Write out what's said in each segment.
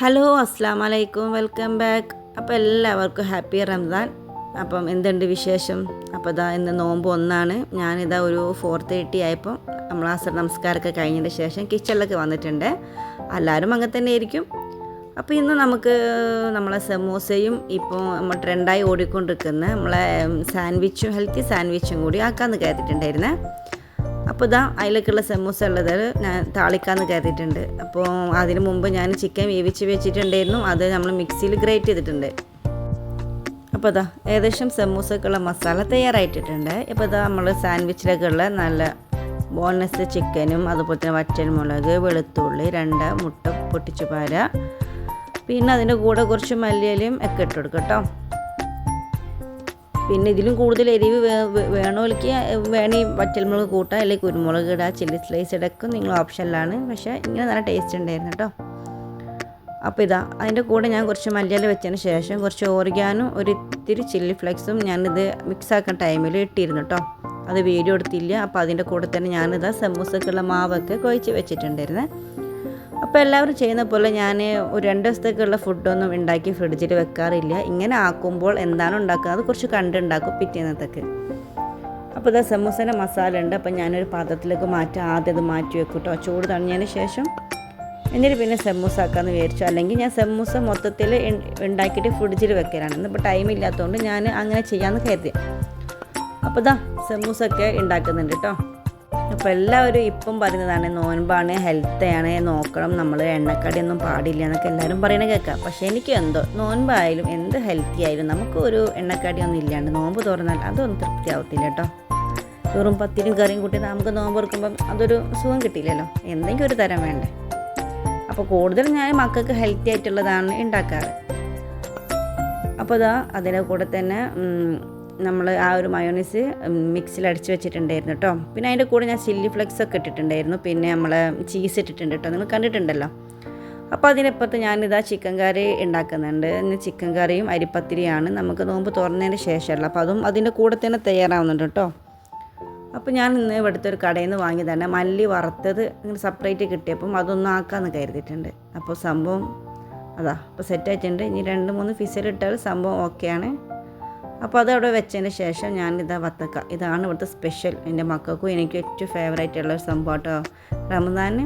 Hello അസ്സാം വലൈക്കും welcome back. അപ്പോൾ എല്ലാവർക്കും ഹാപ്പി റംസാൻ. അപ്പം എന്തുണ്ട് വിശേഷം? അപ്പോൾ ഇതാ ഇന്ന് നോമ്പ് ഒന്നാണ്. ഞാനിതാ ഒരു 4:30 ആയപ്പോൾ നമ്മൾ അസർ നമസ്കാരമൊക്കെ കഴിഞ്ഞതിന് ശേഷം കിച്ചണിലൊക്കെ വന്നിട്ടുണ്ട്. എല്ലാവരും അങ്ങനെ തന്നെ ആയിരിക്കും. അപ്പോൾ ഇന്ന് നമുക്ക് നമ്മളെ സമൂസയും ഇപ്പോൾ നമ്മൾ ട്രെൻഡായി ഓടിക്കൊണ്ടിരിക്കുന്ന നമ്മളെ സാൻഡ്വിച്ചും ഹെൽത്തി സാൻഡ്വിച്ചും കൂടി ആക്കാമെന്ന് കരുതിയിട്ടുണ്ടായിരുന്നേ. അപ്പോൾ ഇതാ അതിലേക്കുള്ള സമൂസ ഉള്ളത് ഞാൻ താളിക്കാമെന്ന് കരുതിയിട്ടുണ്ട്. അപ്പോൾ അതിന് മുമ്പ് ഞാൻ ചിക്കൻ വേവിച്ച് വെച്ചിട്ടുണ്ടായിരുന്നു. അത് നമ്മൾ മിക്സിയിൽ ഗ്രേറ്റ് ചെയ്തിട്ടുണ്ട്. അപ്പോൾ ഇതാ ഏകദേശം സമൂസക്കുള്ള മസാല തയ്യാറായിട്ടിട്ടുണ്ട്. ഇപ്പോൾ ഇതാ നമ്മൾ സാൻഡ്വിച്ചിലേക്കുള്ള നല്ല ബോൺലെസ് ചിക്കനും അതുപോലെ തന്നെ വറ്റൽമുളക്, വെളുത്തുള്ളി, 2 മുട്ട പൊട്ടിച്ചു പാര, പിന്നെ അതിൻ്റെ കൂടെ കുറച്ച് മല്ലിയിലയും ഒക്കെ ഇട്ട് കൊടുക്കും കേട്ടോ. പിന്നെ ഇതിലും കൂടുതൽ എരിവ് വേണമെങ്കിൽ വേണി വറ്റൽമുളക് കൂട്ടാം, അല്ലെങ്കിൽ കുരുമുളക് ഇടുക, ചില്ലി സ്ലൈസ് ഇടയ്ക്ക് നിങ്ങൾ ഓപ്ഷനിലാണ്. പക്ഷേ ഇങ്ങനെ നല്ല ടേസ്റ്റ് ഉണ്ടായിരുന്നു കേട്ടോ. അപ്പോൾ ഇതാ അതിൻ്റെ കൂടെ ഞാൻ കുറച്ച് മല്ലിയില വെച്ചതിന് ശേഷം കുറച്ച് ഓറിഗാനും ഒരു ഇത്തിരി ചില്ലി ഫ്ലെക്സും ഞാനിത് മിക്സാക്കുന്ന ടൈമിൽ ഇട്ടിരുന്നു കേട്ടോ. അത് വീഡിയോ എടുത്തില്ല. അപ്പോൾ അതിൻ്റെ കൂടെ തന്നെ ഞാനിതാ സമൂസക്കുള്ള മാവൊക്കെ കുഴച്ച് വെച്ചിട്ടുണ്ടായിരുന്നേ. അപ്പോൾ എല്ലാവരും ചെയ്യുന്ന പോലെ ഞാൻ ഒരു 2 ദിവസത്തേക്കുള്ള ഫുഡൊന്നും ഉണ്ടാക്കി ഫ്രിഡ്ജിൽ വെക്കാറില്ല. ഇങ്ങനെ ആക്കുമ്പോൾ എന്താണ് ഉണ്ടാക്കുന്നത് കുറച്ച് കണ്ടുണ്ടാക്കും പിറ്റേന്നത്തേക്ക്. അപ്പോൾ ഇതാ സമൂസേൻ്റെ മസാല ഉണ്ട്. അപ്പോൾ ഞാനൊരു പാത്രത്തിലേക്ക് ആദ്യം അത് മാറ്റി വെക്കും കേട്ടോ, ചൂട് തണിഞ്ഞതിന് ശേഷം. എന്നിട്ട് പിന്നെ സമൂസ ആക്കാമെന്ന് വിചാരിച്ചു. അല്ലെങ്കിൽ ഞാൻ സമൂസ മൊത്തത്തിൽ ഉണ്ടാക്കിയിട്ട് ഫ്രിഡ്ജിൽ വെക്കലാണ്. ഇന്നിപ്പോൾ ടൈം ഇല്ലാത്തതുകൊണ്ട് ഞാൻ അങ്ങനെ ചെയ്യാമെന്ന് കരുതി. അപ്പോൾ ഇതാ സമൂസൊക്കെ ഉണ്ടാക്കുന്നുണ്ട് കേട്ടോ. അപ്പോൾ എല്ലാവരും ഇപ്പം പറയുന്നതാണ് നോൻപാണ്, ഹെൽത്താണ്, നോക്കണം, നമ്മൾ എണ്ണക്കടിയൊന്നും പാടില്ല എന്നൊക്കെ എല്ലാവരും പറയണത് കേൾക്കാം. പക്ഷേ എനിക്ക് എന്തോ നോൻപായാലും എന്ത് ഹെൽത്തി ആയാലും നമുക്ക് ഒരു എണ്ണക്കടിയൊന്നും ഇല്ലാണ്ട് നോമ്പ് തുറന്നാൽ അതൊന്നും തൃപ്തിയാവത്തില്ല കേട്ടോ. വെറും പത്തിരിയും കറിയും കൂട്ടി നമുക്ക് നോമ്പ് തുറക്കുമ്പം അതൊരു സുഖം കിട്ടിയില്ലല്ലോ, എന്തെങ്കിലും ഒരു തരം വേണ്ടേ. അപ്പോൾ കൂടുതൽ ഞാൻ മക്കൾക്ക് ഹെൽത്തി ആയിട്ടുള്ളതാണ് ഉണ്ടാക്കാറ്. അപ്പോൾ ഇതാ അതിൻ്റെ കൂടെ തന്നെ നമ്മൾ ആ ഒരു മയോണൈസ് മിക്സിയിൽ അടിച്ച് വെച്ചിട്ടുണ്ടായിരുന്നു കേട്ടോ. പിന്നെ അതിൻ്റെ കൂടെ ഞാൻ ചില്ലി ഫ്ലെക്സ് ഒക്കെ ഇട്ടിട്ടുണ്ടായിരുന്നു. പിന്നെ നമ്മൾ ചീസ് ഇട്ടിട്ടുണ്ട് കേട്ടോ, നിങ്ങൾ കണ്ടിട്ടുണ്ടല്ലോ. അപ്പോൾ അതിനപ്പുറത്ത് ഞാനിതാ ചിക്കൻ കറി ഉണ്ടാക്കുന്നുണ്ട്. ഇന്ന് ചിക്കൻ കറിയും അരിപ്പത്തിരിയാണ് നമുക്ക് നോമ്പ് തുറന്നതിന് ശേഷമല്ല. അപ്പോൾ അതും അതിൻ്റെ കൂടെ തന്നെ തയ്യാറാവുന്നുണ്ട് കേട്ടോ. അപ്പോൾ ഞാൻ ഇന്ന് ഇവിടുത്തെ ഒരു കടയിൽ നിന്ന് വാങ്ങി തന്നെ മല്ലി വറുത്തത് ഇങ്ങനെ സെപ്പറേറ്റ് കിട്ടിയപ്പം അതൊന്നും ആക്കാമെന്ന് കരുതിയിട്ടുണ്ട്. അപ്പോൾ സംഭവം അതാ ഇപ്പോൾ സെറ്റായിട്ടുണ്ട്. ഇനി 2-3 ഫിസിലിട്ടാൽ സംഭവം ഓക്കെയാണ്. അപ്പോൾ അതവിടെ വെച്ചതിന് ശേഷം ഞാനിതാ വത്തക്ക, ഇതാണ് ഇവിടുത്തെ സ്പെഷ്യൽ. എൻ്റെ മക്കൾക്കും എനിക്കും ഏറ്റവും ഫേവറേറ്റ് ഉള്ളൊരു സംഭവം കേട്ടോ റമദാന്.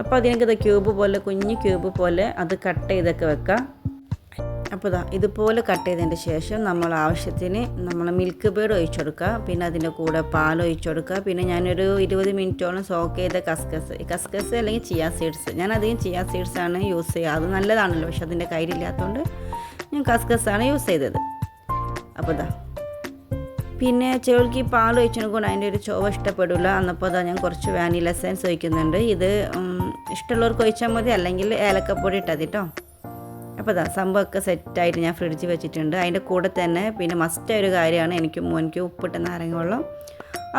അപ്പോൾ അതിനൊക്കെ ക്യൂബ് പോലെ കുഞ്ഞ് ക്യൂബ് പോലെ അത് കട്ട് ചെയ്തൊക്കെ വെക്കാം. അപ്പോൾ ഇതാ ഇതുപോലെ കട്ട് ചെയ്തതിൻ്റെ ശേഷം നമ്മൾ ആവശ്യത്തിന് നമ്മൾ മിൽക്ക് ബേഡ് ഒഴിച്ചു കൊടുക്കുക. പിന്നെ അതിൻ്റെ കൂടെ പാൽ ഒഴിച്ചു കൊടുക്കുക. പിന്നെ ഞാനൊരു 20 മിനിറ്റോളം സോക്ക് ചെയ്ത കസ്കസ് അല്ലെങ്കിൽ ചിയാ സീഡ്സ്, ഞാൻ അധികം ചിയാ സീഡ്സാണ് യൂസ് ചെയ്യുക. അത് നല്ലതാണല്ലോ, പക്ഷെ അതിൻ്റെ കയ്യിലില്ലാത്തതുകൊണ്ട് ഞാൻ കസ്കസാണ് യൂസ് ചെയ്തത്. അപ്പോൾ ഇതാ പിന്നെ ചെറുക്കി പാൽ ഒഴിച്ചതുകൊണ്ട് അതിൻ്റെ ഒരു ചുവ ഇഷ്ടപ്പെടില്ല. അന്നപ്പോൾ അതാ ഞാൻ കുറച്ച് വാനില എസൻസ് ഒഴിക്കുന്നുണ്ട്. ഇത് ഇഷ്ടമുള്ളവർക്ക് ഒഴിച്ചാൽ മതി, അല്ലെങ്കിൽ ഏലക്കപ്പൊടി ഇട്ടാൽ മതി കേട്ടോ. അപ്പോൾ ഇതാ സംഭവമൊക്കെ സെറ്റായിട്ട് ഞാൻ ഫ്രിഡ്ജിൽ വെച്ചിട്ടുണ്ട്. അതിൻ്റെ കൂടെ തന്നെ പിന്നെ മസ്റ്റ് ഒരു കാര്യമാണ്, എനിക്കും മോനിക്കും ഉപ്പിട്ട നാരങ്ങ വെള്ളം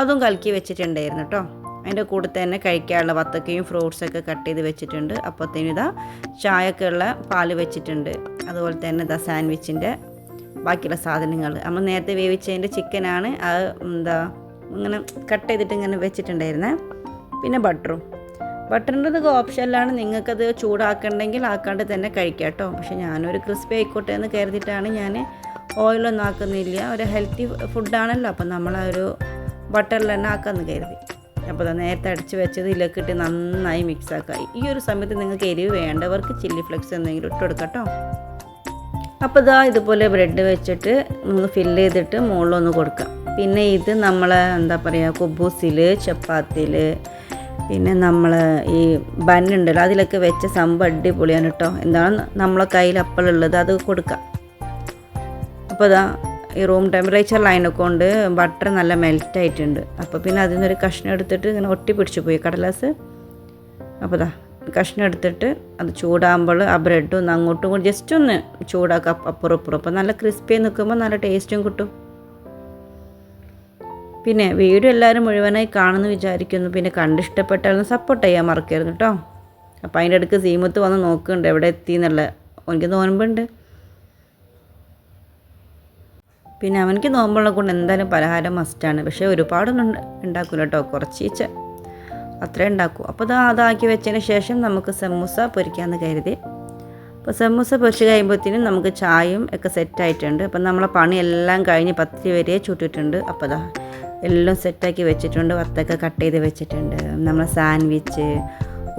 അതും കലക്കി വെച്ചിട്ടുണ്ടായിരുന്നു കേട്ടോ. അതിൻ്റെ കൂടെ തന്നെ കഴിക്കാനുള്ള വത്തക്കയും ഫ്രൂട്ട്സൊക്കെ കട്ട് ചെയ്ത് വെച്ചിട്ടുണ്ട്. അപ്പോഴത്തേനും ഇതാ ചായയൊക്കെ ഉള്ള പാല് വെച്ചിട്ടുണ്ട്. അതുപോലെ തന്നെ ഇതാ സാൻഡ്വിച്ചിൻ്റെ ബാക്കിയുള്ള സാധനങ്ങൾ നമ്മൾ നേരത്തെ വേവിച്ചതിൻ്റെ ചിക്കനാണ്, അത് ഇങ്ങനെ കട്ട് ചെയ്തിട്ട് ഇങ്ങനെ വെച്ചിട്ടുണ്ടായിരുന്നേ. പിന്നെ ബട്ടറിൻ്റെതൊക്കെ ഓപ്ഷനിലാണ്, നിങ്ങൾക്കത് ചൂടാക്കണ്ടെങ്കിൽ ആക്കാണ്ട് തന്നെ കഴിക്കാം കേട്ടോ. പക്ഷേ ഞാനൊരു ക്രിസ്പി ആയിക്കോട്ടെ എന്ന് കരുതിയിട്ടാണ് ഞാൻ ഓയിലൊന്നും ആക്കുന്നില്ല. ഒരു ഹെൽത്തി ഫുഡാണല്ലോ, അപ്പം നമ്മളൊരു ബട്ടറിൽ തന്നെ ആക്കാമെന്ന് കരുതി. അപ്പോൾ നേരത്തെ അടിച്ച് വെച്ചത് ഇതിലേക്ക് ഇട്ട് നന്നായി മിക്സ് ആക്കുക. ഈ ഒരു സമയത്ത് നിങ്ങൾക്ക് എരിവ് വേണ്ടവർക്ക് ചില്ലി ഫ്ലെക്സ് എന്തെങ്കിലും ഇട്ട് കൊടുക്കാം കേട്ടോ. അപ്പോൾ ഇതാ ഇതുപോലെ ബ്രെഡ് വെച്ചിട്ട് ഒന്ന് ഫില്ല് ചെയ്തിട്ട് മുകളിലൊന്ന് കൊടുക്കാം. പിന്നെ ഇത് നമ്മളെ കുബൂസിൽ, ചപ്പാത്തിയിൽ, പിന്നെ നമ്മൾ ഈ ബന്നുണ്ടല്ലോ അതിലൊക്കെ വെച്ച സംഭവം അടിപൊളിയാണ് കേട്ടോ. എന്താണ് നമ്മളെ കയ്യിൽ അപ്പോഴുള്ളത് അത് കൊടുക്കാം. അപ്പോൾ ഇതാ ഈ റൂം ടെമ്പറേച്ചറിൽ അതിനെ കൊണ്ട് ബട്ടർ നല്ല മെൽറ്റായിട്ടുണ്ട്. അപ്പോൾ പിന്നെ അതിൽ നിന്നൊരു കഷ്ണം എടുത്തിട്ട് ഇങ്ങനെ ഒട്ടി പിടിച്ച് പോയി കടലാസ്. അപ്പോൾ ഇതാ കഷ്ണം എടുത്തിട്ട് അത് ചൂടാകുമ്പോൾ ആ ബ്രെഡ് ഒന്ന് അങ്ങോട്ടും കൂടി ജസ്റ്റ് ഒന്ന് ചൂടാക്കുക അപ്പുറം ഇപ്പുറം. അപ്പോൾ നല്ല ക്രിസ്പി നിൽക്കുമ്പോൾ നല്ല ടേസ്റ്റും കിട്ടും. പിന്നെ വീഡിയോ എല്ലാവരും മുഴുവനായി കാണുമെന്ന് വിചാരിക്കുന്നു. പിന്നെ കണ്ടിഷ്ടപ്പെട്ടാലും സപ്പോർട്ട് ചെയ്യാൻ മറക്കരുത് കേട്ടോ. അപ്പോൾ അതിൻ്റെ അടുക്ക് സീമത്ത് വന്ന് നോക്കുന്നുണ്ട് എവിടെ എത്തി എന്നുള്ള. എനിക്ക് നോമ്പുണ്ട്. പിന്നെ അവനക്ക് നോമ്പുള്ള കൊണ്ട് എന്തായാലും പലഹാരം മസ്റ്റാണ്. പക്ഷേ ഒരുപാടൊന്നും ഉണ്ടാക്കില്ല കേട്ടോ, കുറച്ച് അത്രേ ഉണ്ടാക്കൂ. അപ്പോൾ അതാക്കി വെച്ചതിന് ശേഷം നമുക്ക് സമൂസ പൊരിക്കാമെന്ന് കരുതി. അപ്പോൾ സമൂസ പൊരിച്ച് കഴിയുമ്പോഴത്തേനും നമുക്ക് ചായയും ഒക്കെ സെറ്റായിട്ടുണ്ട്. അപ്പം നമ്മളെ പണിയെല്ലാം കഴിഞ്ഞ് 10 വരെ ചുട്ടിട്ടുണ്ട്. അപ്പോൾ അതാ എല്ലാം സെറ്റാക്കി വെച്ചിട്ടുണ്ട്. വത്തൊക്കെ കട്ട് ചെയ്ത് വെച്ചിട്ടുണ്ട്. നമ്മളെ സാൻഡ്വിച്ച്,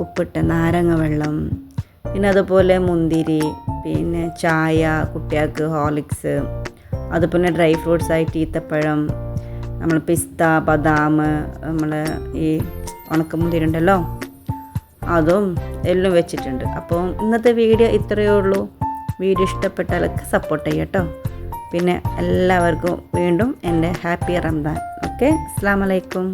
ഉപ്പിട്ട നാരങ്ങ വെള്ളം, പിന്നെ അതുപോലെ മുന്തിരി, പിന്നെ ചായ, കുട്ടികൾക്ക് ഹോർലിക്സ്, അതുപോലെ ഡ്രൈ ഫ്രൂട്ട്സായിട്ട് ഈത്തപ്പഴം, നമ്മൾ പിസ്ത, ബദാം, നമ്മൾ ഈ ഉണക്കമുന്തിരി ഉണ്ടല്ലോ അതും എല്ലാം വെച്ചിട്ടുണ്ട്. അപ്പോൾ ഇന്നത്തെ വീഡിയോ ഇത്രയേ ഉള്ളൂ. വീഡിയോ ഇഷ്ടപ്പെട്ടാലൊക്കെ സപ്പോർട്ട് ചെയ്യട്ടോ. പിന്നെ എല്ലാവർക്കും വീണ്ടും എൻ്റെ ഹാപ്പി റംദാൻ. ഓക്കെ, അസ്സലാമു അലൈക്കും.